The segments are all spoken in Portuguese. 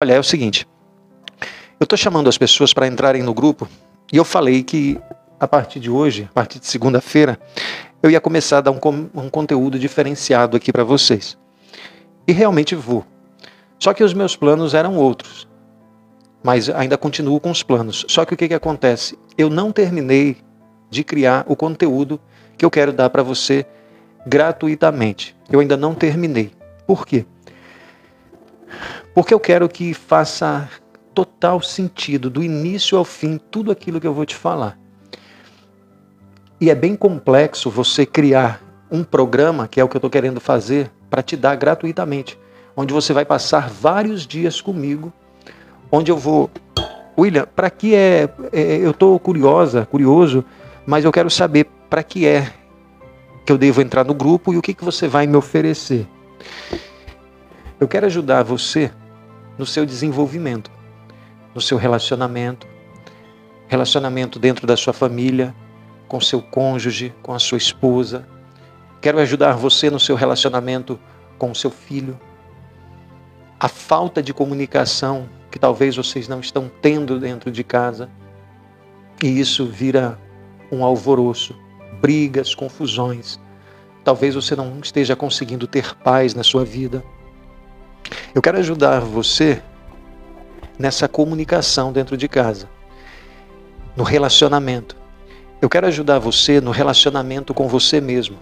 Olha, é o seguinte, eu estou chamando as pessoas para entrarem no grupo e eu falei que a partir de hoje, a partir de segunda-feira, eu ia começar a dar um conteúdo diferenciado aqui para vocês. E realmente vou. Só que os meus planos eram outros. Mas ainda continuo com os planos. Só que o que acontece? Eu não terminei de criar o conteúdo que eu quero dar para você gratuitamente. Eu ainda não terminei. Por quê? Porque eu quero que faça total sentido, do início ao fim, tudo aquilo que eu vou te falar. E é bem complexo você criar um programa, que é o que eu estou querendo fazer, para te dar gratuitamente. Onde você vai passar vários dias comigo, onde eu vou... William, para que eu estou curioso, mas eu quero saber para que é que eu devo entrar no grupo e o que você vai me oferecer. Eu quero ajudar você no seu desenvolvimento, no seu relacionamento dentro da sua família, com seu cônjuge, com a sua esposa. Quero ajudar você no seu relacionamento com o seu filho. A falta de comunicação que talvez vocês não estão tendo dentro de casa. E isso vira um alvoroço, brigas, confusões. Talvez você não esteja conseguindo ter paz na sua vida. Eu quero ajudar você nessa comunicação dentro de casa, no relacionamento. Eu quero ajudar você no relacionamento com você mesmo.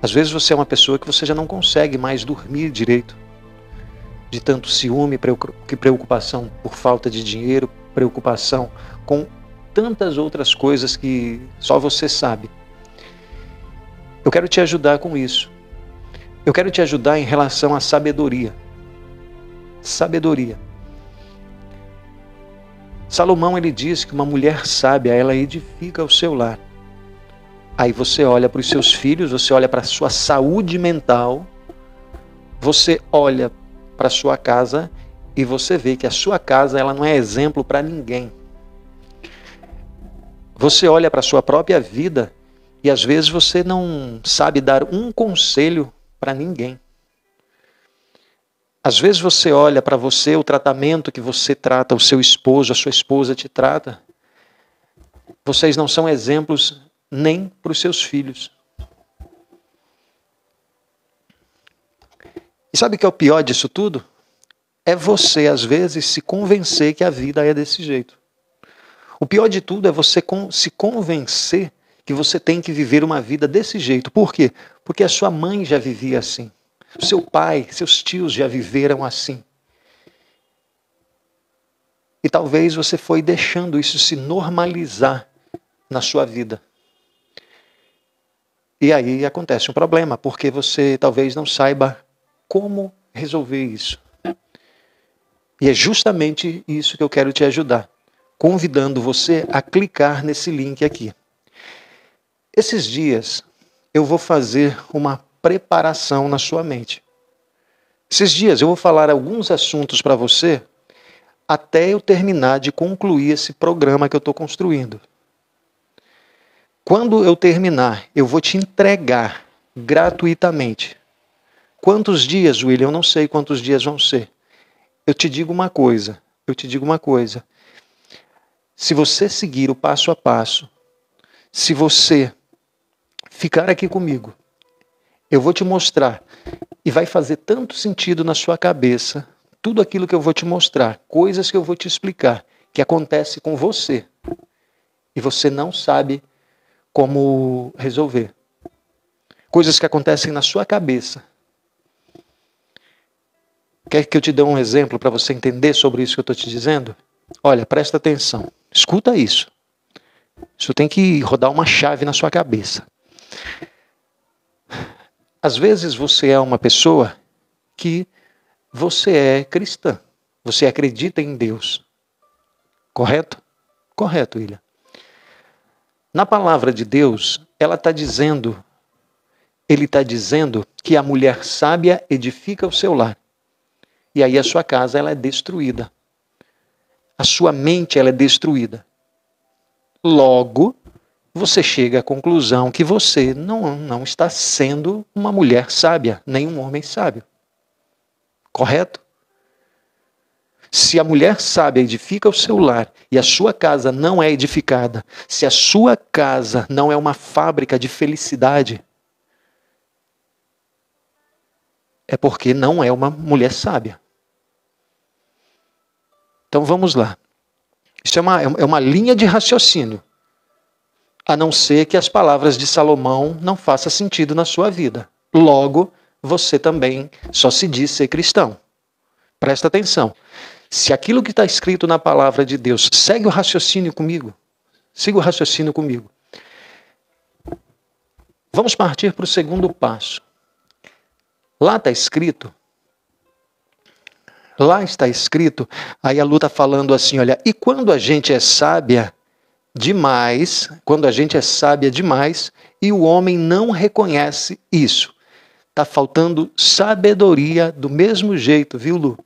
Às vezes você é uma pessoa que você já não consegue mais dormir direito, de tanto ciúme, preocupação por falta de dinheiro, preocupação com tantas outras coisas que só você sabe. Eu quero te ajudar com isso. Eu quero te ajudar em relação à sabedoria. Sabedoria. Salomão, ele diz que uma mulher sábia, ela edifica o seu lar. Aí você olha para os seus filhos, você olha para a sua saúde mental, você olha para a sua casa e você vê que a sua casa ela não é exemplo para ninguém. Você olha para a sua própria vida e às vezes você não sabe dar um conselho para ninguém. Às vezes você olha para você, o tratamento que você trata, o seu esposo, a sua esposa te trata. Vocês não são exemplos nem para os seus filhos. E sabe o que é o pior disso tudo? É você, às vezes, se convencer que a vida é desse jeito. O pior de tudo é você se convencer que você tem que viver uma vida desse jeito. Por quê? Porque a sua mãe já vivia assim. O seu pai, seus tios já viveram assim. E talvez você foi deixando isso se normalizar na sua vida. E aí acontece um problema, porque você talvez não saiba como resolver isso. E é justamente isso que eu quero te ajudar, convidando você a clicar nesse link aqui. Esses dias eu vou fazer uma preparação na sua mente. Esses dias eu vou falar alguns assuntos para você até eu terminar de concluir esse programa que eu estou construindo. Quando eu terminar, eu vou te entregar gratuitamente. Quantos dias, William? Eu não sei quantos dias vão ser. Eu te digo uma coisa. Se você seguir o passo a passo, se você ficar aqui comigo, eu vou te mostrar e vai fazer tanto sentido na sua cabeça, tudo aquilo que eu vou te mostrar, coisas que eu vou te explicar, que acontece com você e você não sabe como resolver. Coisas que acontecem na sua cabeça. Quer que eu te dê um exemplo para você entender sobre isso que eu estou te dizendo? Olha, presta atenção. Escuta isso. Isso tem que rodar uma chave na sua cabeça. Às vezes você é uma pessoa que você é cristã. Você acredita em Deus. Correto? Correto, William. Na palavra de Deus, ele está dizendo que a mulher sábia edifica o seu lar. E aí a sua casa ela é destruída. A sua mente ela é destruída. Logo, você chega à conclusão que você não está sendo uma mulher sábia, nem um homem sábio. Correto? Se a mulher sábia edifica o seu lar e a sua casa não é edificada, se a sua casa não é uma fábrica de felicidade, é porque não é uma mulher sábia. Então vamos lá. Isso é uma linha de raciocínio. A não ser que as palavras de Salomão não façam sentido na sua vida. Logo, você também só se diz ser cristão. Presta atenção. Se aquilo que está escrito na palavra de Deus segue o raciocínio comigo, siga o raciocínio comigo. Vamos partir para o segundo passo. Lá está escrito, aí a Lu está falando assim, olha, e quando a gente é sábia demais, e o homem não reconhece isso. Está faltando sabedoria do mesmo jeito, viu, Lu?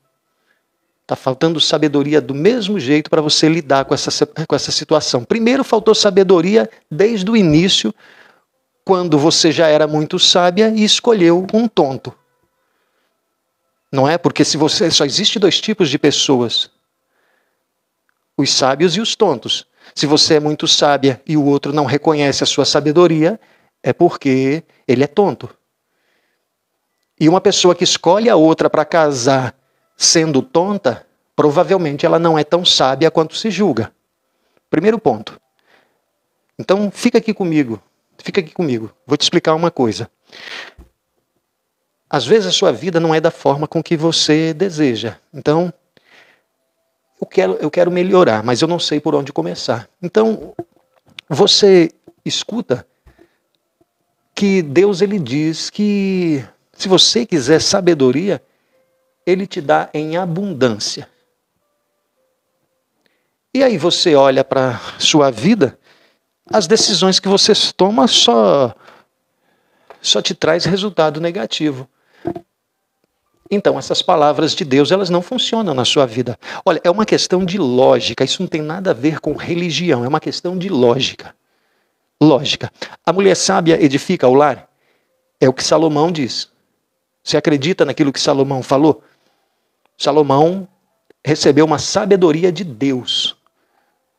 Está faltando sabedoria do mesmo jeito para você lidar com essa situação. Primeiro, faltou sabedoria desde o início, quando você já era muito sábia e escolheu um tonto. Não é? Porque só existe dois tipos de pessoas. Os sábios e os tontos. Se você é muito sábia e o outro não reconhece a sua sabedoria, é porque ele é tonto. E uma pessoa que escolhe a outra para casar sendo tonta, provavelmente ela não é tão sábia quanto se julga. Primeiro ponto. Então, fica aqui comigo. Vou te explicar uma coisa. Às vezes a sua vida não é da forma com que você deseja. Então, eu quero melhorar, mas eu não sei por onde começar. Então, você escuta que Deus ele diz que se você quiser sabedoria, Ele te dá em abundância. E aí você olha para a sua vida, as decisões que você toma só te traz resultado negativo. Então, essas palavras de Deus, elas não funcionam na sua vida. Olha, é uma questão de lógica, isso não tem nada a ver com religião, é uma questão de lógica. Lógica. A mulher sábia edifica o lar? É o que Salomão diz. Você acredita naquilo que Salomão falou? Salomão recebeu uma sabedoria de Deus.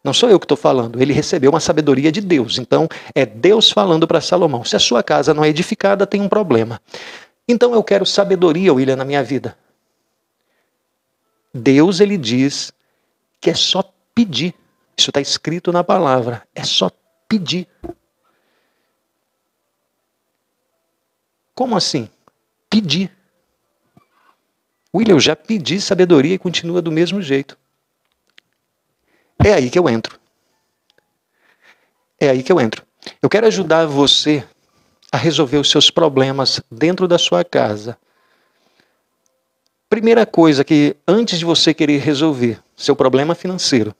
Não sou eu que estou falando, ele recebeu uma sabedoria de Deus. Então, é Deus falando para Salomão. Se a sua casa não é edificada, tem um problema. Então, eu quero sabedoria, William, na minha vida. Deus, ele diz que é só pedir. Isso está escrito na palavra. É só pedir. Como assim? Pedir. William, eu já pedi sabedoria e continua do mesmo jeito. É aí que eu entro. Eu quero ajudar você a resolver os seus problemas dentro da sua casa. Primeira coisa que, antes de você querer resolver seu problema financeiro,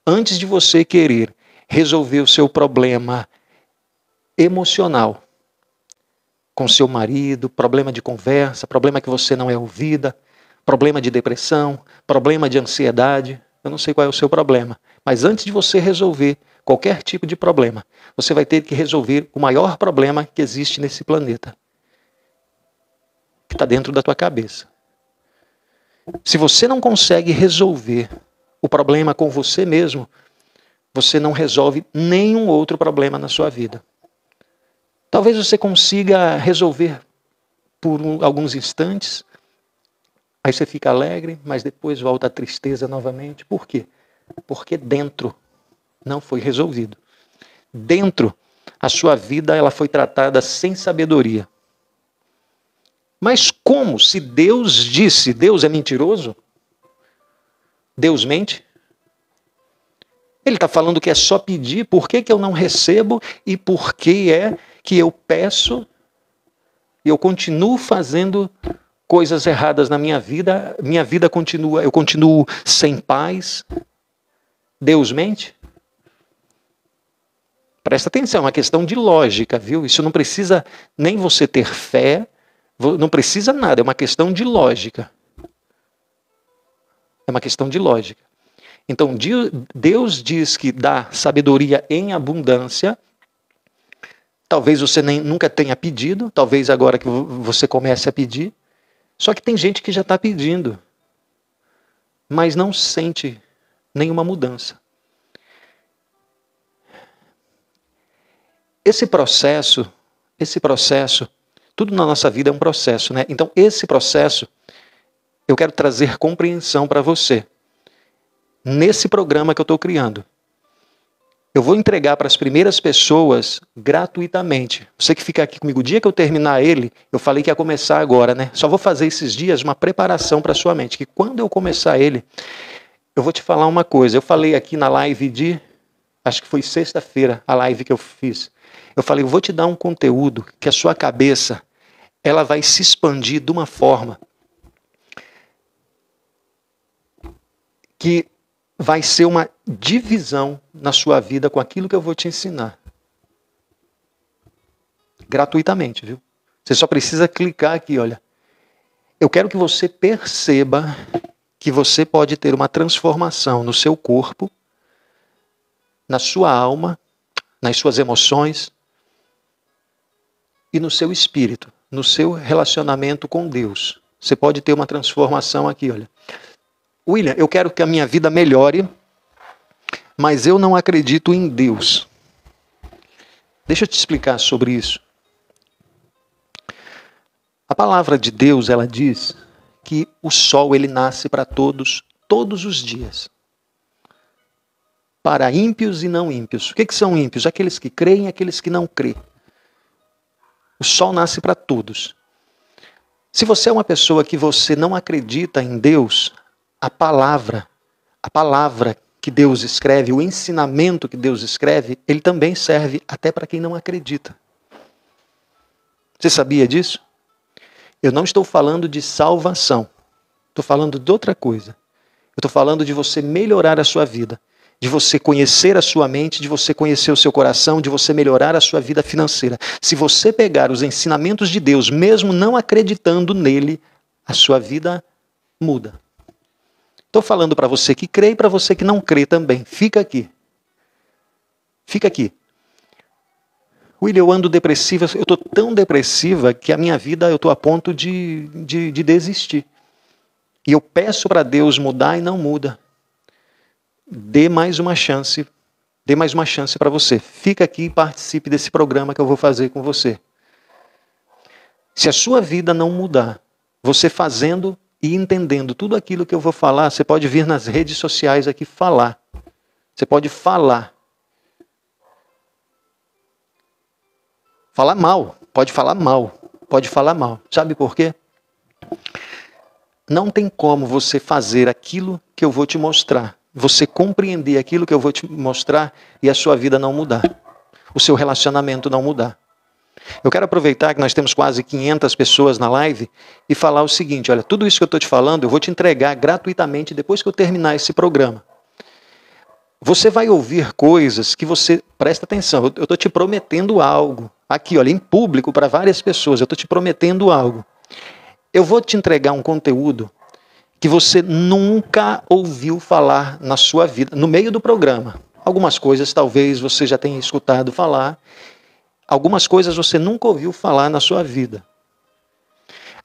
antes de você querer resolver o seu problema emocional, com seu marido, problema de conversa, problema que você não é ouvida, problema de depressão, problema de ansiedade, eu não sei qual é o seu problema, mas antes de você resolver qualquer tipo de problema, você vai ter que resolver o maior problema que existe nesse planeta, que está dentro da tua cabeça. Se você não consegue resolver o problema com você mesmo, você não resolve nenhum outro problema na sua vida. Talvez você consiga resolver por alguns instantes, aí você fica alegre, mas depois volta a tristeza novamente. Por quê? Porque dentro não foi resolvido. Dentro, a sua vida ela foi tratada sem sabedoria. Mas como? Se Deus disse, Deus é mentiroso? Deus mente? Ele está falando que é só pedir, por que eu não recebo e por que é que eu peço e eu continuo fazendo coisas erradas na minha vida continua, eu continuo sem paz. Deus mente? Presta atenção, é uma questão de lógica, viu? Isso não precisa nem você ter fé, não precisa nada, é uma questão de lógica. É uma questão de lógica. Então, Deus diz que dá sabedoria em abundância. Talvez você nunca tenha pedido, talvez agora que você comece a pedir. Só que tem gente que já está pedindo. mas não sente nenhuma mudança. Esse processo, tudo na nossa vida é um processo, né? Então, esse processo, eu quero trazer compreensão para você. Nesse programa que eu estou criando. Eu vou entregar para as primeiras pessoas gratuitamente. Você que fica aqui comigo, o dia que eu terminar ele, eu falei que ia começar agora, né? Só vou fazer esses dias uma preparação para a sua mente, que quando eu começar ele, eu vou te falar uma coisa. Eu falei aqui na live acho que foi sexta-feira, a live que eu fiz. Eu falei, eu vou te dar um conteúdo que a sua cabeça, ela vai se expandir de uma forma que vai ser uma divisão na sua vida com aquilo que eu vou te ensinar. Gratuitamente, viu? Você só precisa clicar aqui, olha. Eu quero que você perceba que você pode ter uma transformação no seu corpo, na sua alma, nas suas emoções e no seu espírito, no seu relacionamento com Deus. Você pode ter uma transformação aqui, olha. William, eu quero que a minha vida melhore, mas eu não acredito em Deus. Deixa eu te explicar sobre isso. A palavra de Deus, ela diz que o sol ele nasce para todos os dias. Para ímpios e não ímpios. O que são ímpios? Aqueles que creem e aqueles que não creem. O sol nasce para todos. Se você é uma pessoa que você não acredita em Deus, a palavra que Deus escreve, o ensinamento que Deus escreve, ele também serve até para quem não acredita. Você sabia disso? Eu não estou falando de salvação. Estou falando de outra coisa. Eu estou falando de você melhorar a sua vida, de você conhecer a sua mente, de você conhecer o seu coração, de você melhorar a sua vida financeira. Se você pegar os ensinamentos de Deus, mesmo não acreditando nele, a sua vida muda. Estou falando para você que crê e para você que não crê também. Fica aqui. Fica aqui. William, eu ando depressiva, eu estou tão depressiva que a minha vida eu estou a ponto de desistir. E eu peço para Deus mudar e não muda. Dê mais uma chance para você. Fica aqui e participe desse programa que eu vou fazer com você. Se a sua vida não mudar, você fazendo e entendendo tudo aquilo que eu vou falar, você pode vir nas redes sociais aqui falar. Você pode falar. Falar mal. Pode falar mal. Pode falar mal. Sabe por quê? Não tem como você fazer aquilo que eu vou te mostrar. Você compreender aquilo que eu vou te mostrar e a sua vida não mudar. O seu relacionamento não mudar. Eu quero aproveitar que nós temos quase 500 pessoas na live e falar o seguinte, olha, tudo isso que eu estou te falando, eu vou te entregar gratuitamente depois que eu terminar esse programa. Você vai ouvir coisas que você, presta atenção, eu estou te prometendo algo. Aqui, olha, em público para várias pessoas, eu estou te prometendo algo. Eu vou te entregar um conteúdo que você nunca ouviu falar na sua vida, no meio do programa. Algumas coisas talvez você já tenha escutado falar, algumas coisas você nunca ouviu falar na sua vida.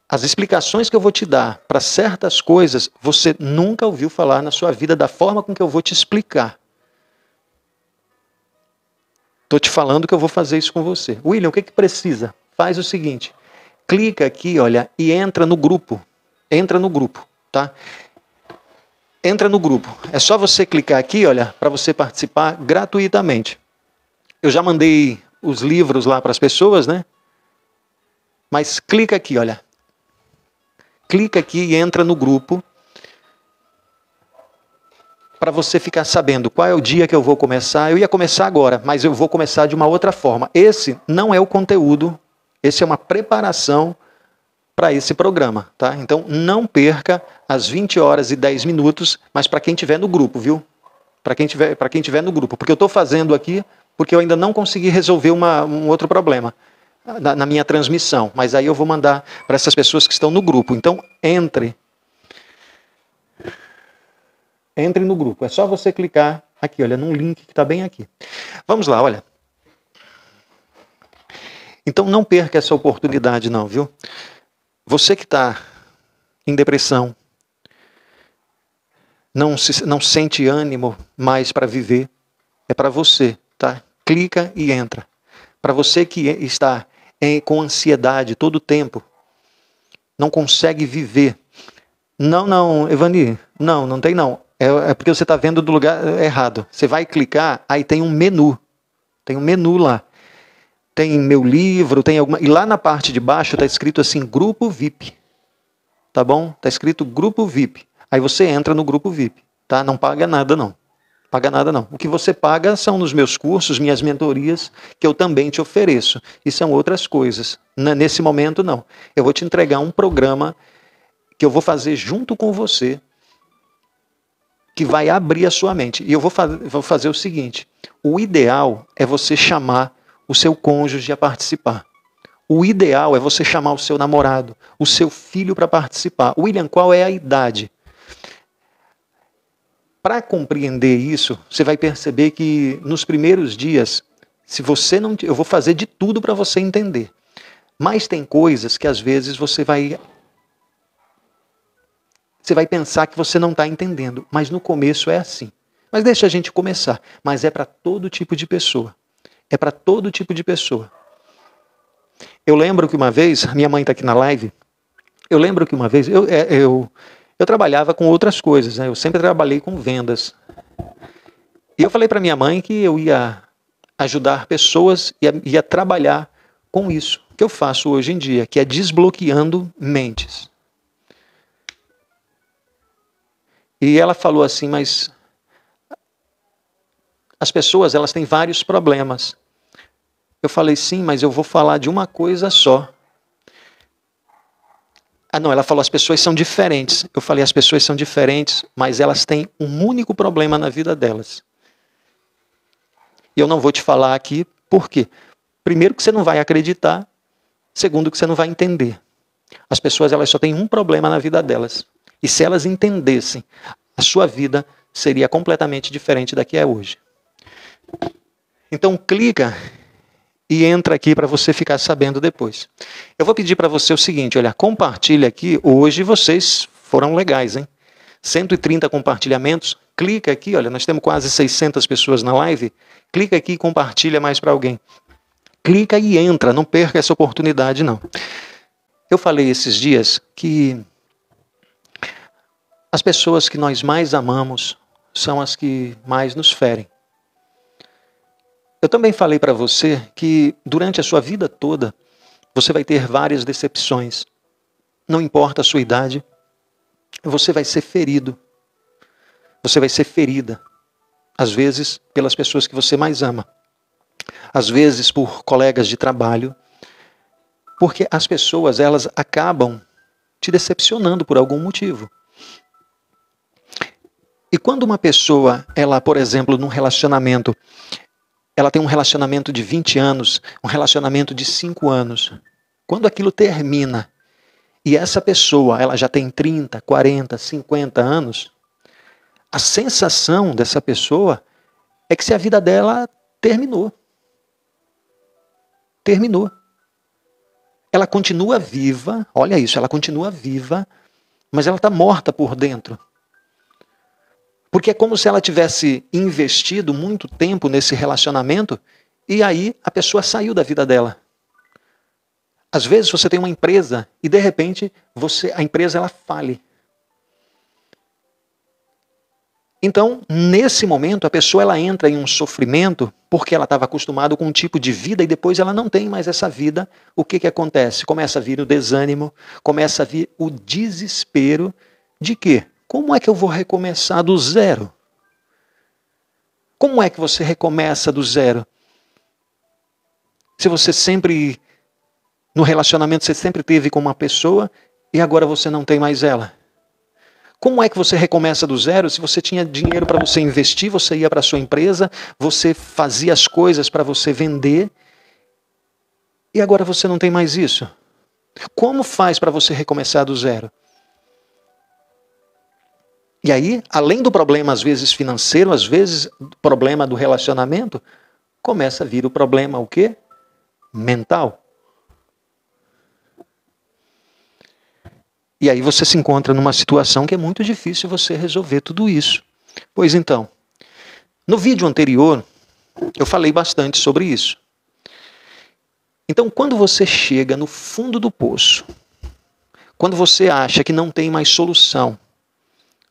As explicações que eu vou te dar para certas coisas, você nunca ouviu falar na sua vida da forma com que eu vou te explicar. Estou te falando que eu vou fazer isso com você. William, o que precisa? Faz o seguinte, clica aqui, olha, e entra no grupo. Entra no grupo, tá? Entra no grupo. É só você clicar aqui, olha, para você participar gratuitamente. Eu já mandei os livros lá para as pessoas, né? Mas clica aqui, olha. Clica aqui e entra no grupo para você ficar sabendo qual é o dia que eu vou começar. Eu ia começar agora, mas eu vou começar de uma outra forma. Esse não é o conteúdo, esse é uma preparação para esse programa, tá? Então não perca às 20 horas e 10 minutos, mas para quem estiver no grupo, viu? Para quem tiver no grupo. Porque eu estou fazendo aqui porque eu ainda não consegui resolver um outro problema na minha transmissão. Mas aí eu vou mandar para essas pessoas que estão no grupo. Então, entre no grupo. É só você clicar aqui, olha, num link que está bem aqui. Vamos lá, olha. Então, não perca essa oportunidade não, viu? Você que está em depressão, não sente ânimo mais para viver. É para você, tá? Clica e entra. Para você que está com ansiedade todo o tempo, não consegue viver. Não, Evani, não tem não. É porque você está vendo do lugar errado. Você vai clicar, aí tem um menu. Tem um menu lá. Tem meu livro, tem alguma... E lá na parte de baixo está escrito assim, Grupo VIP. Tá bom? Está escrito Grupo VIP. Aí você entra no Grupo VIP. Tá? Não paga nada não. Paga nada não. O que você paga são nos meus cursos, minhas mentorias, que eu também te ofereço. E são outras coisas. Nesse momento, não. Eu vou te entregar um programa que eu vou fazer junto com você, que vai abrir a sua mente. E eu vou fazer o seguinte, o ideal é você chamar o seu cônjuge a participar. O ideal é você chamar o seu namorado, o seu filho para participar. William, qual é a idade? Para compreender isso, você vai perceber que nos primeiros dias, se você não, eu vou fazer de tudo para você entender. Mas tem coisas que às vezes você vai pensar que você não está entendendo. Mas no começo é assim. Mas deixa a gente começar. Mas é para todo tipo de pessoa. É para todo tipo de pessoa. Eu lembro que uma vez, minha mãe está aqui na live, eu lembro que uma vez, eu trabalhava com outras coisas, né? Eu sempre trabalhei com vendas. E eu falei para minha mãe que eu ia ajudar pessoas, ia trabalhar com isso que eu faço hoje em dia, que é desbloqueando mentes. E ela falou assim, mas as pessoas, elas têm vários problemas. Eu falei, sim, mas eu vou falar de uma coisa só. Ah, não, ela falou, as pessoas são diferentes. Eu falei, as pessoas são diferentes, mas elas têm um único problema na vida delas. E eu não vou te falar aqui, por quê? Primeiro que você não vai acreditar, segundo que você não vai entender. As pessoas, elas só têm um problema na vida delas. E se elas entendessem, a sua vida seria completamente diferente da que é hoje. Então clica e entra aqui para você ficar sabendo depois. Eu vou pedir para você o seguinte, olha, compartilha aqui, hoje vocês foram legais, hein? 130 compartilhamentos, clica aqui, olha, nós temos quase 600 pessoas na live, clica aqui e compartilha mais para alguém. Clica e entra, não perca essa oportunidade não. Eu falei esses dias que as pessoas que nós mais amamos são as que mais nos ferem. Eu também falei para você que durante a sua vida toda, você vai ter várias decepções. Não importa a sua idade, você vai ser ferido. Você vai ser ferida. Às vezes, pelas pessoas que você mais ama. Às vezes, por colegas de trabalho. Porque as pessoas, elas acabam te decepcionando por algum motivo. E quando uma pessoa, ela, por exemplo, num relacionamento, ela tem um relacionamento de 20 anos, um relacionamento de 5 anos. Quando aquilo termina, e essa pessoa, ela já tem 30, 40, 50 anos, a sensação dessa pessoa é que se a vida dela terminou. Terminou. Ela continua viva, olha isso, ela continua viva, mas ela está morta por dentro. Porque é como se ela tivesse investido muito tempo nesse relacionamento e aí a pessoa saiu da vida dela. Às vezes você tem uma empresa e de repente a empresa ela fale. Então, nesse momento, a pessoa ela entra em um sofrimento porque ela estava acostumada com um tipo de vida e depois ela não tem mais essa vida. O que acontece? Começa a vir o desânimo, começa a vir o desespero de quê? Como é que eu vou recomeçar do zero? Como é que você recomeça do zero? Se você sempre, no relacionamento, você sempre teve com uma pessoa e agora você não tem mais ela. Como é que você recomeça do zero se você tinha dinheiro para você investir, você ia para a sua empresa, você fazia as coisas para você vender e agora você não tem mais isso? Como faz para você recomeçar do zero? E aí, além do problema, às vezes, financeiro, às vezes, problema do relacionamento, começa a vir o problema, o quê? Mental. E aí você se encontra numa situação que é muito difícil você resolver tudo isso. Pois então, no vídeo anterior, eu falei bastante sobre isso. Então, quando você chega no fundo do poço, quando você acha que não tem mais solução,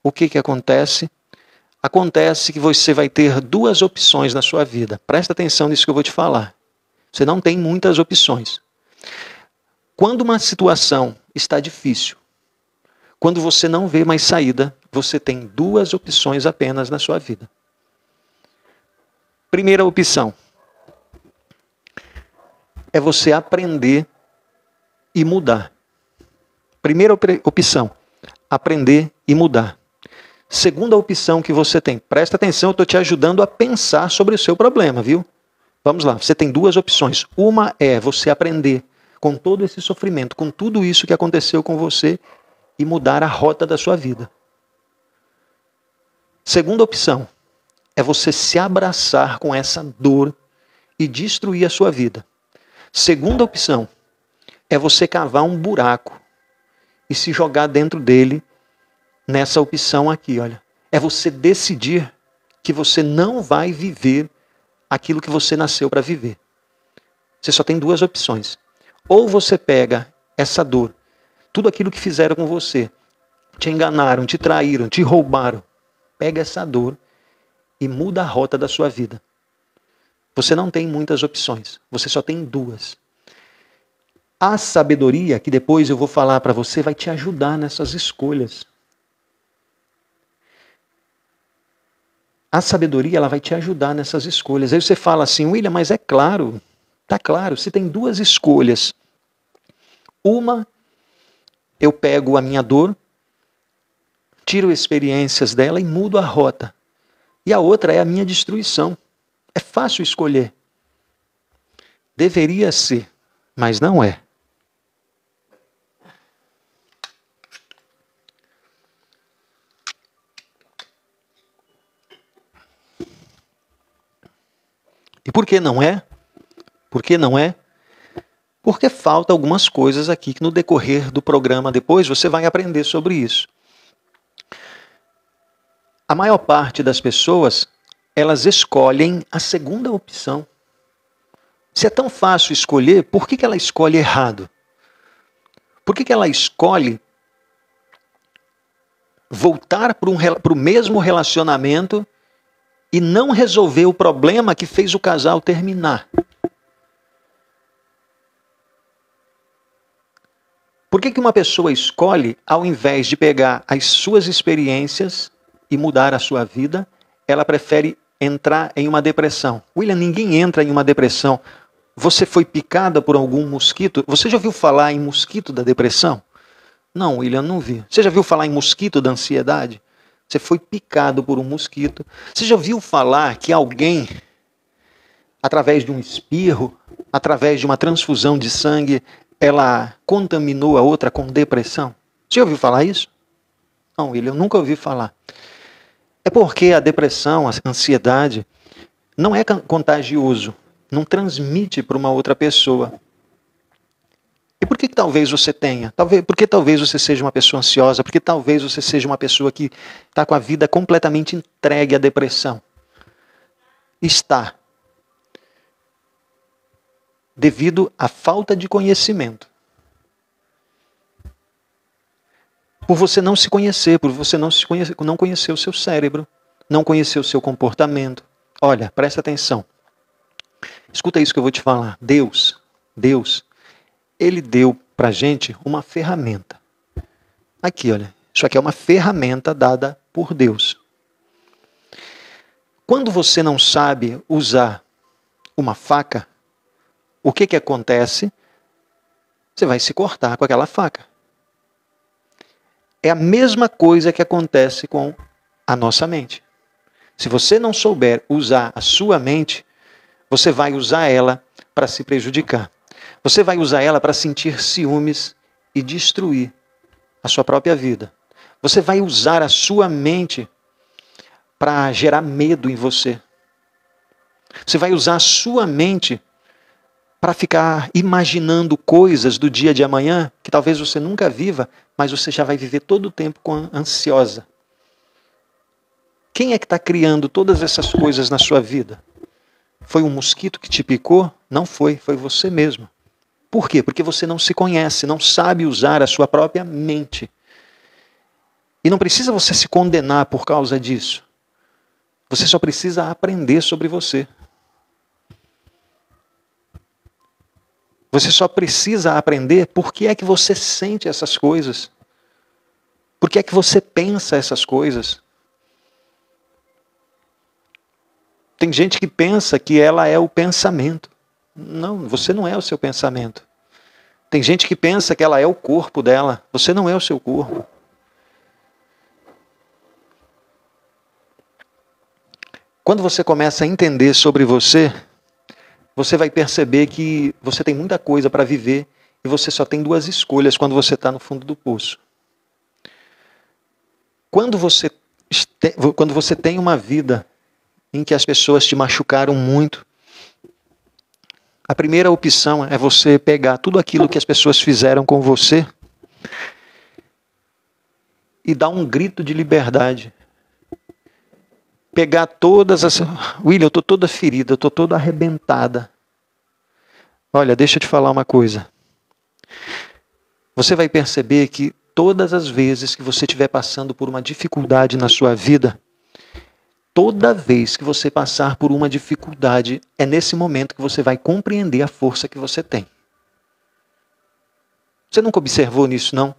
o que acontece? Acontece que você vai ter duas opções na sua vida. Presta atenção nisso que eu vou te falar. Você não tem muitas opções. Quando uma situação está difícil, quando você não vê mais saída, você tem duas opções apenas na sua vida. Primeira opção é você aprender e mudar. Primeira opção, aprender e mudar. Segunda opção que você tem, presta atenção, eu estou te ajudando a pensar sobre o seu problema, viu? Vamos lá, você tem duas opções. Uma é você aprender com todo esse sofrimento, com tudo isso que aconteceu com você e mudar a rota da sua vida. Segunda opção é você se abraçar com essa dor e destruir a sua vida. Segunda opção é você cavar um buraco e se jogar dentro dele nessa opção aqui, olha. É você decidir que você não vai viver aquilo que você nasceu para viver. Você só tem duas opções. Ou você pega essa dor, tudo aquilo que fizeram com você, te enganaram, te traíram, te roubaram. Pega essa dor e muda a rota da sua vida. Você não tem muitas opções, você só tem duas. A sabedoria, que depois eu vou falar para você, vai te ajudar nessas escolhas. A sabedoria, ela vai te ajudar nessas escolhas. Aí você fala assim, William, mas é claro, tá claro, você tem duas escolhas. Uma, eu pego a minha dor, tiro experiências dela e mudo a rota. E a outra é a minha destruição. É fácil escolher. Deveria ser, mas não é. E por que não é? Por que não é? Porque falta algumas coisas aqui que no decorrer do programa depois você vai aprender sobre isso. A maior parte das pessoas, elas escolhem a segunda opção. Se é tão fácil escolher, por que ela escolhe errado? Por que ela escolhe voltar para o mesmo relacionamento e não resolver o problema que fez o casal terminar? Por que uma pessoa escolhe, ao invés de pegar as suas experiências e mudar a sua vida, ela prefere entrar em uma depressão? William, ninguém entra em uma depressão. Você foi picada por algum mosquito? Você já ouviu falar em mosquito da depressão? Não, William, não vi. Você já ouviu falar em mosquito da ansiedade? Você foi picado por um mosquito. Você já ouviu falar que alguém, através de um espirro, através de uma transfusão de sangue, ela contaminou a outra com depressão? Você já ouviu falar isso? Não, William, eu nunca ouvi falar. É porque a depressão, a ansiedade, não é contagioso, não transmite para uma outra pessoa. E por que talvez você tenha? Porque talvez você seja uma pessoa ansiosa, porque talvez você seja uma pessoa que está com a vida completamente entregue à depressão. Está. Devido à falta de conhecimento. Por você não se conhecer, por você não conhecer o seu cérebro, não conhecer o seu comportamento. Olha, presta atenção. Escuta isso que eu vou te falar. Deus, Ele deu para a gente uma ferramenta. Aqui, olha. Isso aqui é uma ferramenta dada por Deus. Quando você não sabe usar uma faca, o que acontece? Você vai se cortar com aquela faca. É a mesma coisa que acontece com a nossa mente. Se você não souber usar a sua mente, você vai usar ela para se prejudicar. Você vai usar ela para sentir ciúmes e destruir a sua própria vida. Você vai usar a sua mente para gerar medo em você. Você vai usar a sua mente para ficar imaginando coisas do dia de amanhã que talvez você nunca viva, mas você já vai viver todo o tempo ansiosa. Quem é que está criando todas essas coisas na sua vida? Foi um mosquito que te picou? Não foi, foi você mesmo. Por quê? Porque você não se conhece, não sabe usar a sua própria mente. E não precisa você se condenar por causa disso. Você só precisa aprender sobre você. Você só precisa aprender por que é que você sente essas coisas. Por que é que você pensa essas coisas. Tem gente que pensa que ela é o pensamento. Não, você não é o seu pensamento. Tem gente que pensa que ela é o corpo dela. Você não é o seu corpo. Quando você começa a entender sobre você, você vai perceber que você tem muita coisa para viver e você só tem duas escolhas quando você está no fundo do poço. Quando você tem uma vida em que as pessoas te machucaram muito, a primeira opção é você pegar tudo aquilo que as pessoas fizeram com você e dar um grito de liberdade. Pegar todas as... William, eu estou toda ferida, eu estou toda arrebentada. Olha, deixa eu te falar uma coisa. Você vai perceber que todas as vezes que você estiver passando por uma dificuldade na sua vida, toda vez que você passar por uma dificuldade, é nesse momento que você vai compreender a força que você tem. Você nunca observou nisso, não?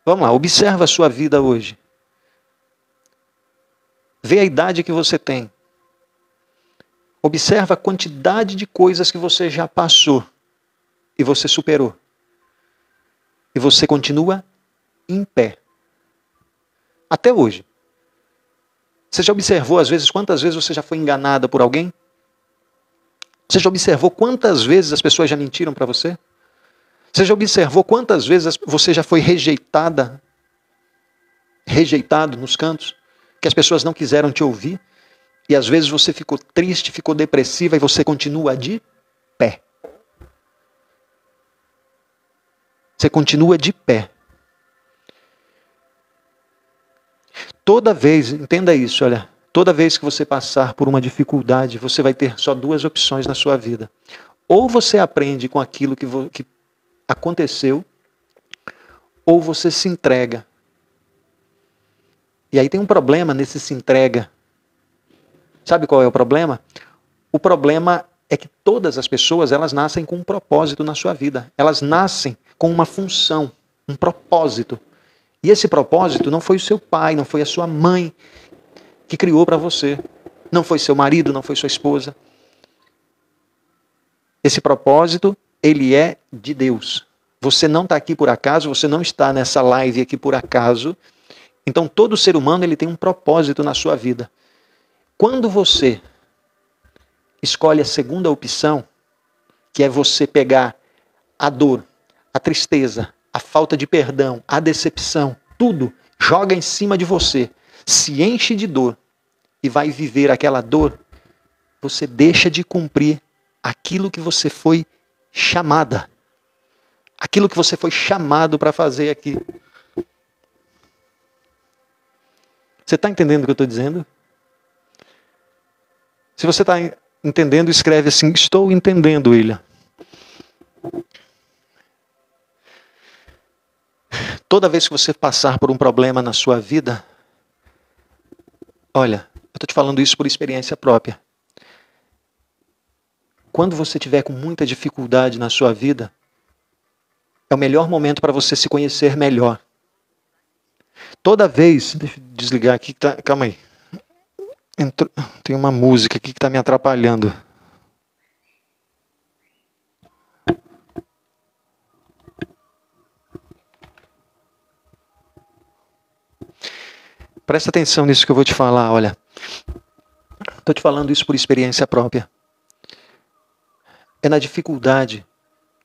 Vamos lá, observa a sua vida hoje. Vê a idade que você tem. Observa a quantidade de coisas que você já passou e você superou. E você continua em pé. Até hoje. Você já observou, às vezes, quantas vezes você já foi enganada por alguém? Você já observou quantas vezes as pessoas já mentiram para você? Você já observou quantas vezes você já foi rejeitado nos cantos? Que as pessoas não quiseram te ouvir? E às vezes você ficou triste, ficou depressiva e você continua de pé. Você continua de pé. Toda vez, entenda isso, olha, toda vez que você passar por uma dificuldade, você vai ter só duas opções na sua vida. Ou você aprende com aquilo que aconteceu, ou você se entrega. E aí tem um problema nesse se entrega. Sabe qual é o problema? O problema é que todas as pessoas, elas nascem com um propósito na sua vida. Elas nascem com uma função, um propósito. E esse propósito não foi o seu pai, não foi a sua mãe que criou para você. Não foi seu marido, não foi sua esposa. Esse propósito, ele é de Deus. Você não está aqui por acaso, você não está nessa live aqui por acaso. Então todo ser humano ele tem um propósito na sua vida. Quando você escolhe a segunda opção, que é você pegar a dor, a tristeza, a falta de perdão, a decepção, tudo, joga em cima de você, se enche de dor e vai viver aquela dor, você deixa de cumprir aquilo que você foi chamada. Aquilo que você foi chamado para fazer aqui. Você está entendendo o que eu estou dizendo? Se você está entendendo, escreve assim, estou entendendo, William. Toda vez que você passar por um problema na sua vida, olha, eu estou te falando isso por experiência própria. Quando você tiver com muita dificuldade na sua vida, é o melhor momento para você se conhecer melhor. Toda vez, deixa eu desligar aqui, calma aí. Tem uma música aqui que está me atrapalhando. Presta atenção nisso que eu vou te falar, olha. Estou te falando isso por experiência própria. É na dificuldade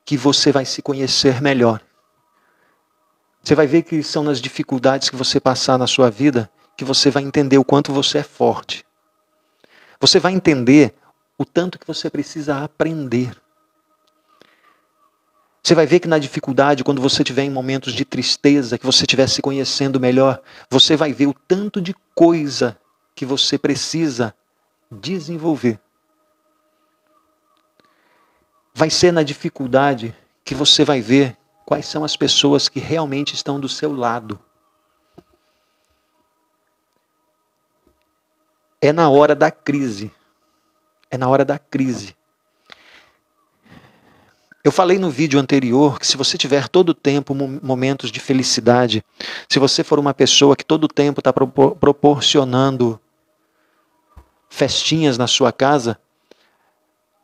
que você vai se conhecer melhor. Você vai ver que são nas dificuldades que você passar na sua vida que você vai entender o quanto você é forte. Você vai entender o tanto que você precisa aprender. Você vai ver que na dificuldade, quando você estiver em momentos de tristeza, que você estiver se conhecendo melhor, você vai ver o tanto de coisa que você precisa desenvolver. Vai ser na dificuldade que você vai ver quais são as pessoas que realmente estão do seu lado. É na hora da crise. É na hora da crise. Eu falei no vídeo anterior que se você tiver todo o tempo momentos de felicidade, se você for uma pessoa que todo o tempo está proporcionando festinhas na sua casa,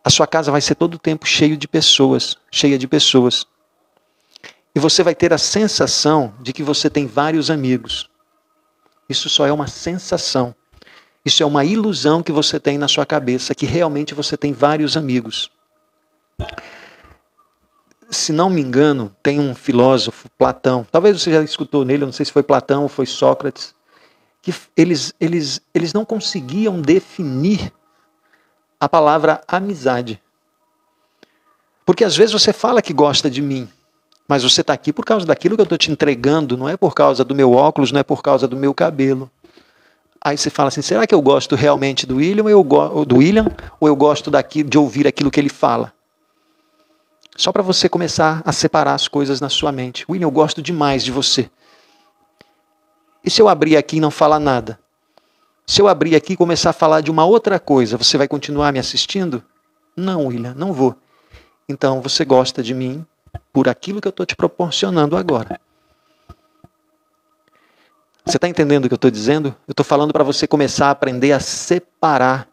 a sua casa vai ser todo o tempo cheia de pessoas. E você vai ter a sensação de que você tem vários amigos. Isso só é uma sensação. Isso é uma ilusão que você tem na sua cabeça, que realmente você tem vários amigos. Se não me engano, tem um filósofo, Platão, talvez você já escutou nele, eu não sei se foi Platão ou foi Sócrates, que eles não conseguiam definir a palavra amizade. Porque às vezes você fala que gosta de mim, mas você está aqui por causa daquilo que eu estou te entregando, não é por causa do meu óculos, não é por causa do meu cabelo. Aí você fala assim, será que eu gosto realmente do William ou eu gosto de ouvir aquilo que ele fala? Só para você começar a separar as coisas na sua mente. William, eu gosto demais de você. E se eu abrir aqui e não falar nada? Se eu abrir aqui e começar a falar de uma outra coisa, você vai continuar me assistindo? Não, William, não vou. Então você gosta de mim por aquilo que eu estou te proporcionando agora. Você está entendendo o que eu estou dizendo? Eu estou falando para você começar a aprender a separar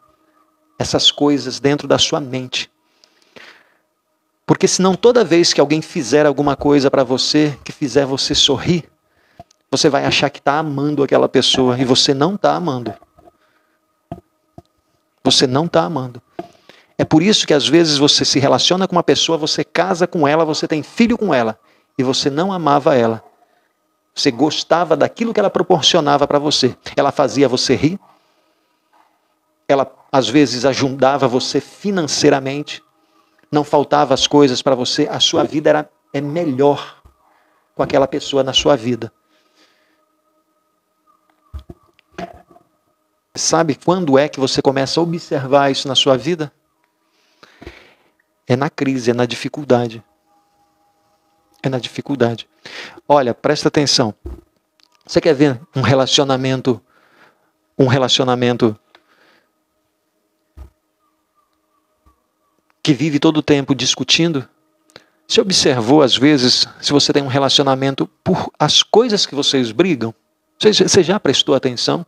essas coisas dentro da sua mente. Porque senão toda vez que alguém fizer alguma coisa para você, que fizer você sorrir, você vai achar que está amando aquela pessoa e você não está amando. Você não está amando. É por isso que às vezes você se relaciona com uma pessoa, você casa com ela, você tem filho com ela, e você não amava ela. Você gostava daquilo que ela proporcionava para você. Ela fazia você rir. Ela às vezes ajudava você financeiramente. Não faltava as coisas para você, a sua vida é melhor com aquela pessoa na sua vida. Sabe quando é que você começa a observar isso na sua vida? É na crise, é na dificuldade. É na dificuldade. Olha, presta atenção. Você quer ver um relacionamento que vive todo o tempo discutindo? Você observou, às vezes, se você tem um relacionamento por as coisas que vocês brigam? Você já prestou atenção?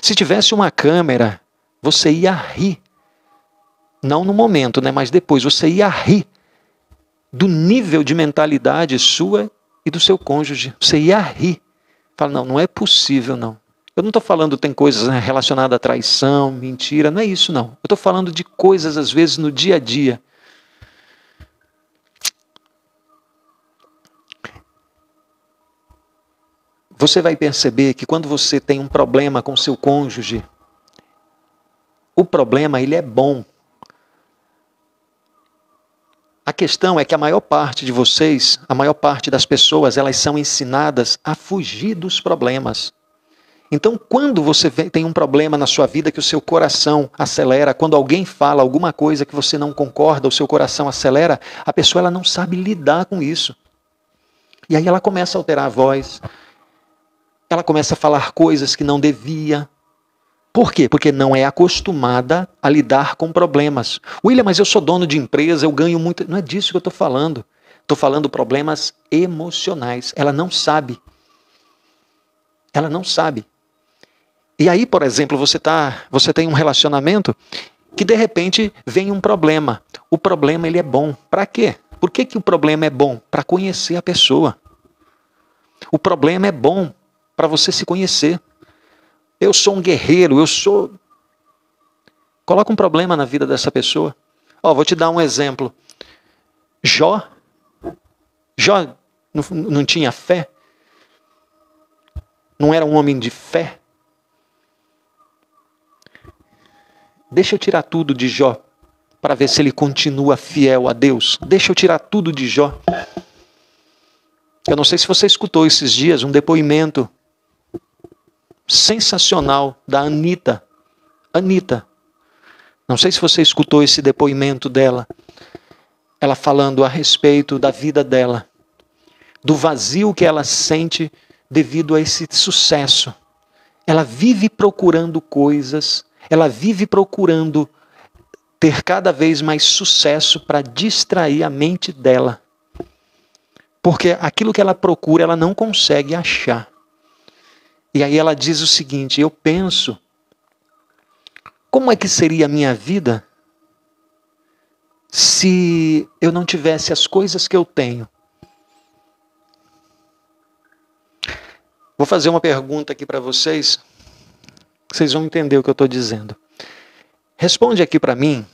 Se tivesse uma câmera, você ia rir. Não no momento, né? Mas depois você ia rir do nível de mentalidade sua e do seu cônjuge. Você ia rir. Fala, não é possível, não. Eu não estou falando tem coisas relacionadas à traição, mentira, não é isso, não. Eu estou falando de coisas, às vezes, no dia a dia. Você vai perceber que quando você tem um problema com seu cônjuge, o problema, ele é bom. A questão é que a maior parte de vocês, a maior parte das pessoas, elas são ensinadas a fugir dos problemas. Então, quando você tem um problema na sua vida que o seu coração acelera, quando alguém fala alguma coisa que você não concorda, o seu coração acelera, a pessoa ela não sabe lidar com isso. E aí ela começa a alterar a voz, ela começa a falar coisas que não devia. Por quê? Porque não é acostumada a lidar com problemas. William, mas eu sou dono de empresa, eu ganho muito. Não é disso que eu estou falando. Estou falando problemas emocionais. Ela não sabe. Ela não sabe. E aí, por exemplo, você tem um relacionamento que de repente vem um problema. O problema ele é bom. Para quê? Por que o problema é bom? Para conhecer a pessoa. O problema é bom para você se conhecer. Eu sou um guerreiro, Coloca um problema na vida dessa pessoa. Vou te dar um exemplo. Jó não tinha fé? Não era um homem de fé? Deixa eu tirar tudo de Jó para ver se ele continua fiel a Deus. Deixa eu tirar tudo de Jó. Eu não sei se você escutou esses dias um depoimento sensacional da Anitta. Anitta. Não sei se você escutou esse depoimento dela. Ela falando a respeito da vida dela. Do vazio que ela sente devido a esse sucesso. Ela vive procurando coisas. Ela vive procurando ter cada vez mais sucesso para distrair a mente dela. Porque aquilo que ela procura, ela não consegue achar. E aí ela diz o seguinte: eu penso, como é que seria a minha vida se eu não tivesse as coisas que eu tenho? Vou fazer uma pergunta aqui para vocês. Vocês vão entender o que eu estou dizendo. Responde aqui para mim,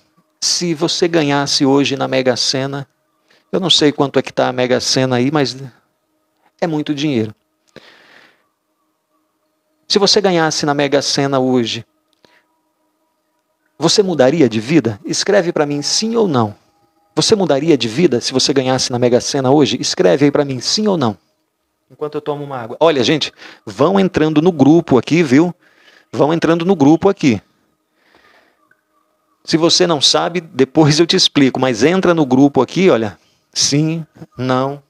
se você ganhasse hoje na Mega Sena, eu não sei quanto é que está a Mega Sena aí, mas é muito dinheiro. Se você ganhasse na Mega Sena hoje, você mudaria de vida? Escreve para mim sim ou não. Você mudaria de vida se você ganhasse na Mega Sena hoje? Escreve aí para mim sim ou não. Enquanto eu tomo uma água. Olha, gente, vão entrando no grupo aqui, viu? Vão entrando no grupo aqui. Se você não sabe, depois eu te explico, mas entra no grupo aqui, olha. Sim, não.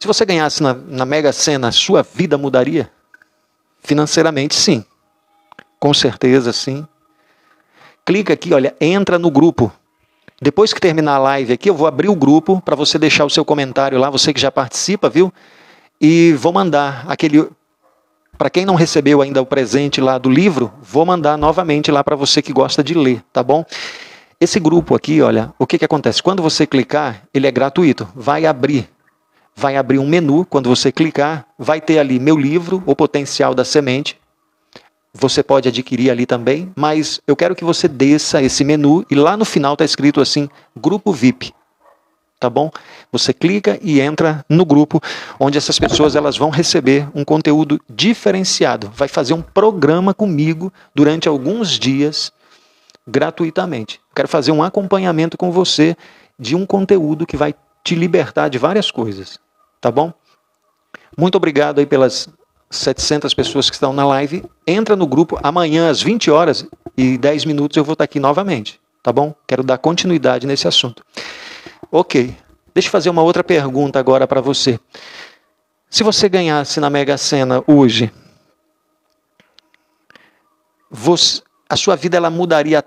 Se você ganhasse na Mega Sena, a sua vida mudaria? Financeiramente, sim. Com certeza, sim. Clica aqui, olha, entra no grupo. Depois que terminar a live aqui, eu vou abrir o grupo para você deixar o seu comentário lá, você que já participa, viu? E vou mandar aquele... Para quem não recebeu ainda o presente lá do livro, vou mandar novamente lá para você que gosta de ler, tá bom? Esse grupo aqui, olha, o que acontece? Quando você clicar, ele é gratuito. Vai abrir um menu, quando você clicar, vai ter ali meu livro, O Potencial da Semente. Você pode adquirir ali também, mas eu quero que você desça esse menu e lá no final está escrito assim, Grupo VIP. Tá bom? Você clica e entra no grupo, onde essas pessoas elas vão receber um conteúdo diferenciado. Vai fazer um programa comigo durante alguns dias, gratuitamente. Quero fazer um acompanhamento com você de um conteúdo que vai te libertar de várias coisas. Tá bom? Muito obrigado aí pelas 700 pessoas que estão na live. Entra no grupo. Amanhã, às 20 horas e 10 minutos, eu vou estar aqui novamente. Tá bom? Quero dar continuidade nesse assunto. Ok. Deixa eu fazer uma outra pergunta agora para você. Se você ganhasse na Mega Sena hoje, a sua vida ela mudaria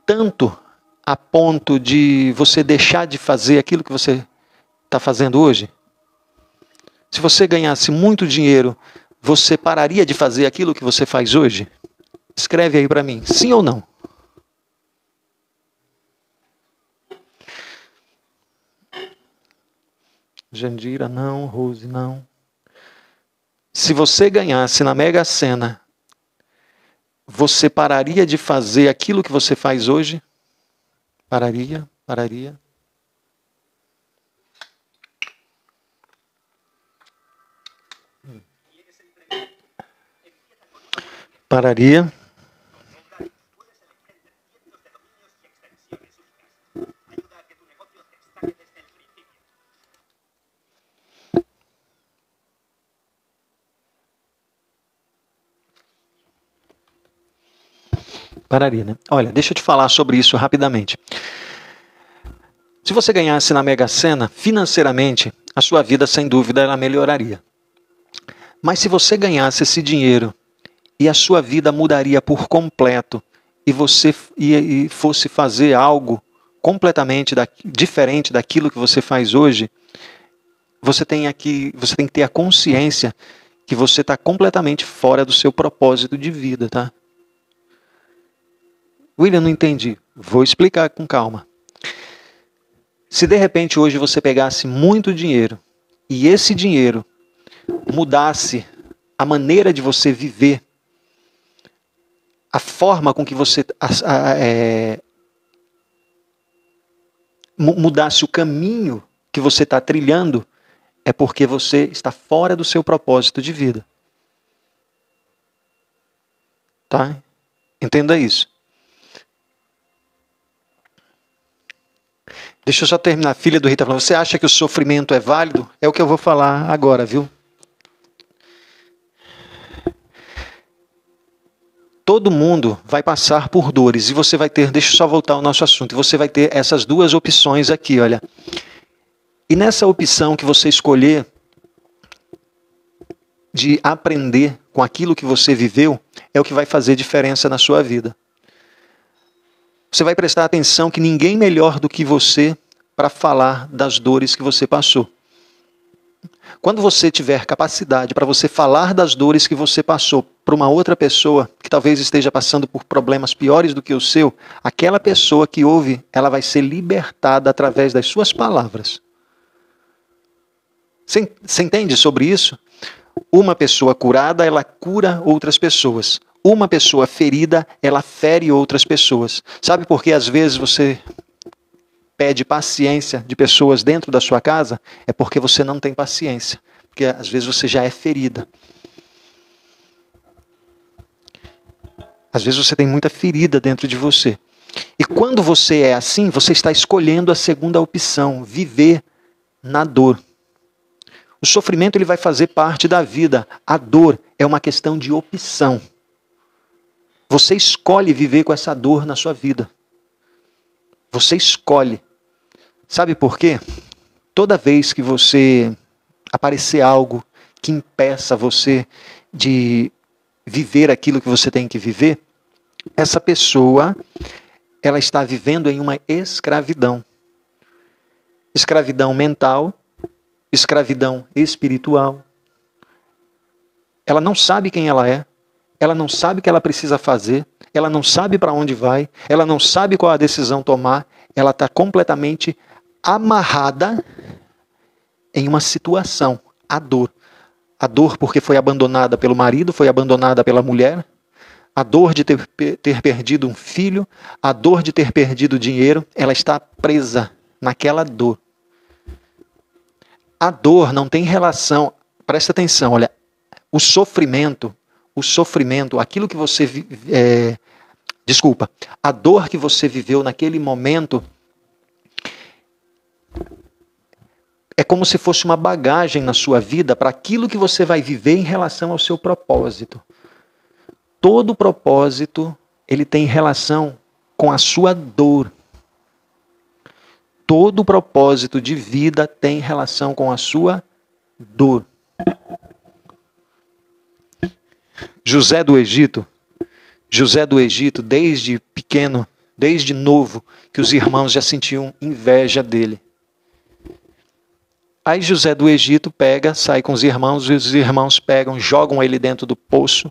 tanto a ponto de você deixar de fazer aquilo que você está fazendo hoje? Se você ganhasse muito dinheiro, você pararia de fazer aquilo que você faz hoje? Escreve aí para mim, sim ou não? Jandira, não. Rose, não. Se você ganhasse na Mega Sena, você pararia de fazer aquilo que você faz hoje? Pararia? Pararia. Pararia, né? Olha, deixa eu te falar sobre isso rapidamente. Se você ganhasse na Mega Sena, financeiramente, a sua vida, sem dúvida, ela melhoraria. Mas se você ganhasse esse dinheiro e a sua vida mudaria por completo e você fosse fazer algo completamente diferente daquilo que você faz hoje, você tem que ter a consciência que você está completamente fora do seu propósito de vida, tá? William, não entendi. Vou explicar com calma. Se de repente hoje você pegasse muito dinheiro e esse dinheiro mudasse a maneira de você viver, a forma com que você mudasse o caminho que você está trilhando, é porque você está fora do seu propósito de vida. Tá? Entenda isso. Deixa eu só terminar. A filha do rei está falando, você acha que o sofrimento é válido? É o que eu vou falar agora, viu? Todo mundo vai passar por dores e você vai ter, deixa eu só voltar ao nosso assunto, e você vai ter essas duas opções aqui, olha. E nessa opção que você escolher de aprender com aquilo que você viveu, é o que vai fazer diferença na sua vida. Você vai prestar atenção que ninguém melhor do que você para falar das dores que você passou. Quando você tiver capacidade para você falar das dores que você passou para uma outra pessoa que talvez esteja passando por problemas piores do que o seu, aquela pessoa que ouve, ela vai ser libertada através das suas palavras. Você entende sobre isso? Uma pessoa curada, ela cura outras pessoas. Uma pessoa ferida, ela fere outras pessoas. Sabe por que às vezes você pede paciência de pessoas dentro da sua casa? É porque você não tem paciência. Porque às vezes você já é ferida. Às vezes você tem muita ferida dentro de você. E quando você é assim, você está escolhendo a segunda opção, viver na dor. O sofrimento ele vai fazer parte da vida. A dor é uma questão de opção. Você escolhe viver com essa dor na sua vida. Você escolhe. Sabe por quê? Toda vez que você aparecer algo que impeça você de viver aquilo que você tem que viver, essa pessoa, ela está vivendo em uma escravidão. Escravidão mental, escravidão espiritual. Ela não sabe quem ela é. Ela não sabe o que ela precisa fazer, ela não sabe para onde vai, ela não sabe qual a decisão tomar, ela está completamente amarrada em uma situação, a dor. A dor porque foi abandonada pelo marido, foi abandonada pela mulher, a dor de ter perdido um filho, a dor de ter perdido dinheiro, ela está presa naquela dor. A dor não tem relação, presta atenção, olha, o sofrimento, aquilo que você... a dor que você viveu naquele momento é como se fosse uma bagagem na sua vida para aquilo que você vai viver em relação ao seu propósito. Todo propósito, ele tem relação com a sua dor. Todo propósito de vida tem relação com a sua dor. José do Egito, desde pequeno, desde novo, que os irmãos já sentiam inveja dele. Aí José do Egito sai com os irmãos, e os irmãos pegam, jogam ele dentro do poço,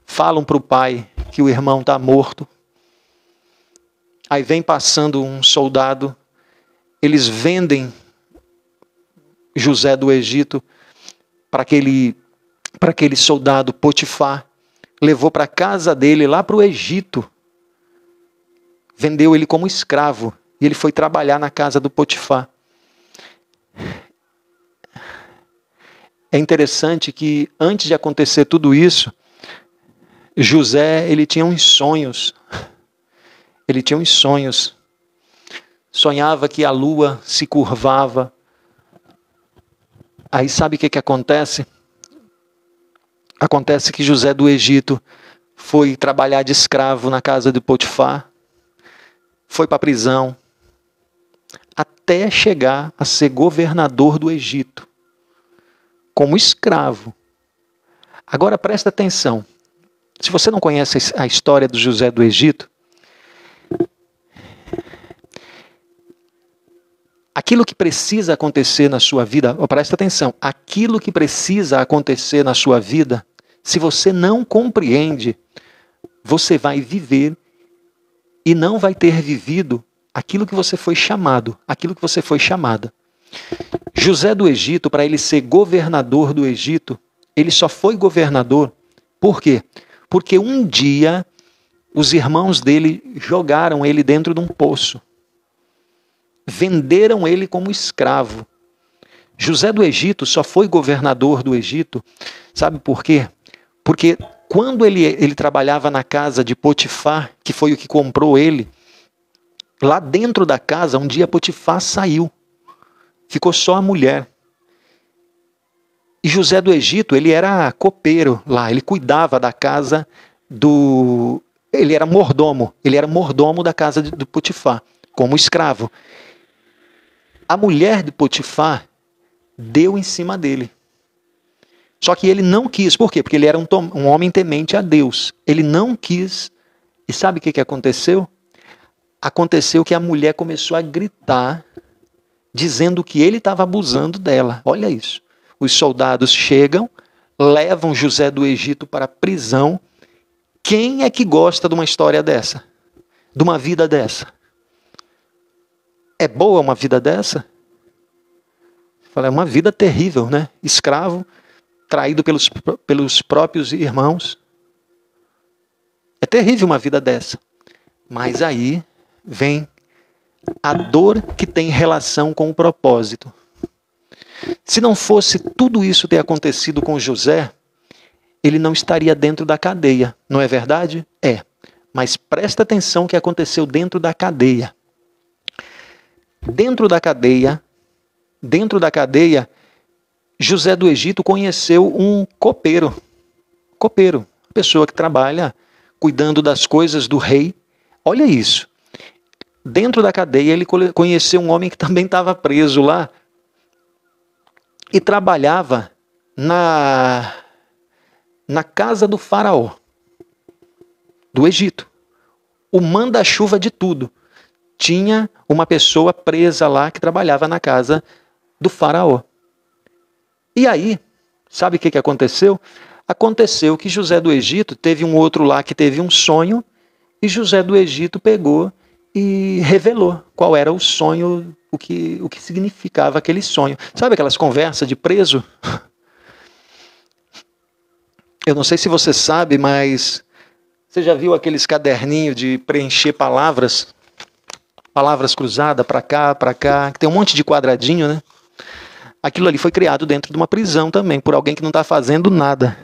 falam para o pai que o irmão está morto. Aí vem passando um soldado, eles vendem José do Egito para aquele soldado Potifar, levou para a casa dele, lá para o Egito, vendeu ele como escravo, e ele foi trabalhar na casa do Potifar. É interessante que antes de acontecer tudo isso, José, ele tinha uns sonhos. Sonhava que a lua se curvava. Aí sabe o que acontece? Acontece que José do Egito foi trabalhar de escravo na casa de Potifar, foi para a prisão, até chegar a ser governador do Egito, como escravo. Agora presta atenção, se você não conhece a história do José do Egito, aquilo que precisa acontecer na sua vida, presta atenção, aquilo que precisa acontecer na sua vida, se você não compreende, você vai viver e não vai ter vivido aquilo que você foi chamado, aquilo que você foi chamada. José do Egito, para ele ser governador do Egito, ele só foi governador, por quê? Porque um dia os irmãos dele jogaram ele dentro de um poço. Venderam ele como escravo. José do Egito só foi governador do Egito, sabe por quê? Porque quando ele trabalhava na casa de Potifar, que foi o que comprou ele, Lá dentro da casa, um dia Potifar saiu. Ficou só a mulher. E José do Egito, ele era copeiro lá, ele cuidava da casa do... Ele era mordomo da casa do Potifar, como escravo. A mulher de Potifar deu em cima dele. Só que ele não quis. Por quê? Porque ele era um homem temente a Deus. Ele não quis. E sabe o que aconteceu? Aconteceu que a mulher começou a gritar, dizendo que ele estava abusando dela. Olha isso. Os soldados chegam, levam José do Egito para a prisão. Quem é que gosta de uma história dessa? De uma vida dessa? É boa uma vida dessa? É uma vida terrível, né? Escravo, traído pelos próprios irmãos. É terrível uma vida dessa. Mas aí vem a dor que tem relação com o propósito. Se não fosse tudo isso ter acontecido com José, ele não estaria dentro da cadeia, não é verdade? É. Mas presta atenção o que aconteceu dentro da cadeia. Dentro da cadeia, José do Egito conheceu um copeiro. Copeiro, pessoa que trabalha cuidando das coisas do rei. Olha isso. Dentro da cadeia, ele conheceu um homem que também estava preso lá e trabalhava na casa do faraó, do Egito. O manda-chuva de tudo. Tinha uma pessoa presa lá que trabalhava na casa do faraó. E aí, sabe o que aconteceu? Aconteceu que José do Egito teve um outro lá que teve um sonho, e José do Egito pegou e revelou qual era o sonho, o que significava aquele sonho. Sabe aquelas conversas de preso? Eu não sei se você sabe, mas você já viu aqueles caderninhos de preencher palavras? Palavras cruzadas para cá, que tem um monte de quadradinho, né? Aquilo ali foi criado dentro de uma prisão também, por alguém que não está fazendo nada.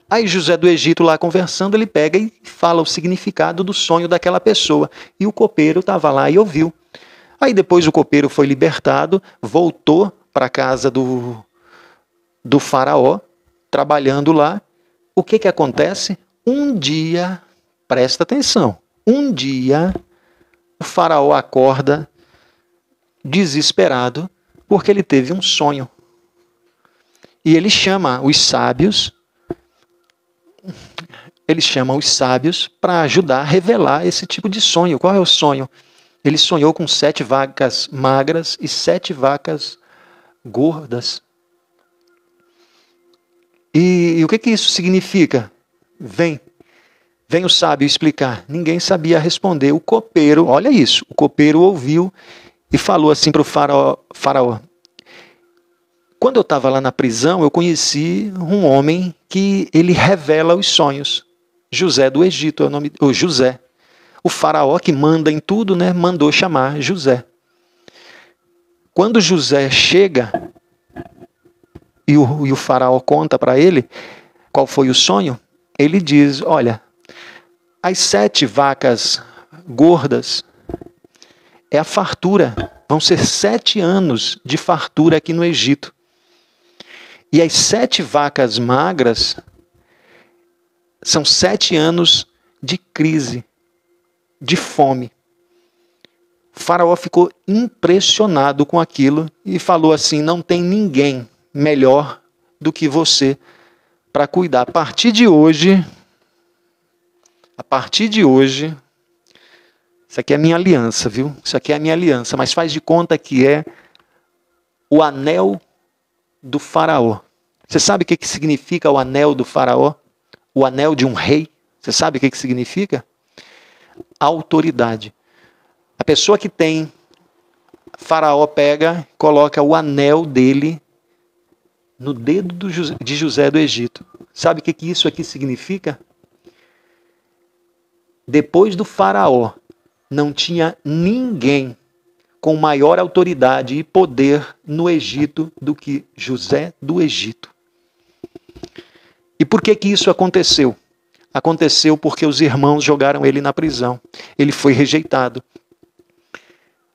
Aí José do Egito lá conversando, ele pega e fala o significado do sonho daquela pessoa. E o copeiro estava lá e ouviu. Aí depois o copeiro foi libertado, voltou para a casa do faraó, trabalhando lá. O que acontece? Um dia, presta atenção, um dia o faraó acorda desesperado porque ele teve um sonho. E ele chama os sábios para ajudar a revelar esse tipo de sonho. Qual é o sonho? Ele sonhou com 7 vacas magras e 7 vacas gordas. E o que isso significa? Vem o sábio explicar. Ninguém sabia responder. O copeiro, olha isso, o copeiro ouviu e falou assim para o faraó. Quando eu estava lá na prisão, eu conheci um homem que ele revela os sonhos. José do Egito é o nome, ou José. O faraó que manda em tudo, né, mandou chamar José. Quando José chega e o faraó conta para ele qual foi o sonho, ele diz, olha, as 7 vacas gordas é a fartura. Vão ser 7 anos de fartura aqui no Egito. E as 7 vacas magras são 7 anos de crise, de fome. O faraó ficou impressionado com aquilo e falou assim, não tem ninguém melhor do que você para cuidar. A partir de hoje, isso aqui é minha aliança, viu? Isso aqui é a minha aliança, mas faz de conta que é o anel do faraó. Você sabe o que significa o anel do faraó? O anel de um rei? Você sabe o que significa? Autoridade. A pessoa que tem, faraó pega, coloca o anel dele no dedo de José do Egito. Sabe o que isso aqui significa? Depois do faraó, não tinha ninguém com maior autoridade e poder no Egito do que José do Egito. E por que isso aconteceu? Aconteceu porque os irmãos jogaram ele na prisão. Ele foi rejeitado.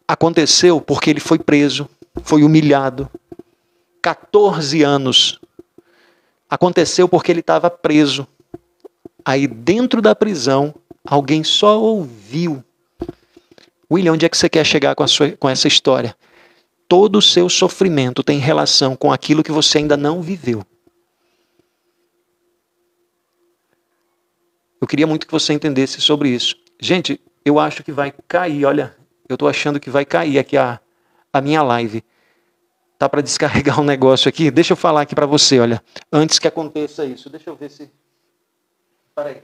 Aconteceu porque ele foi preso, foi humilhado. 14 anos. Aconteceu porque ele estava preso. Aí dentro da prisão, alguém só ouviu. William, onde é que você quer chegar com essa história? Todo o seu sofrimento tem relação com aquilo que você ainda não viveu. Eu queria muito que você entendesse sobre isso. Gente, eu acho que vai cair, olha, eu estou achando que vai cair aqui a minha live. Tá para descarregar um negócio aqui? Deixa eu falar aqui para você, olha, antes que aconteça isso. Deixa eu ver se... Peraí.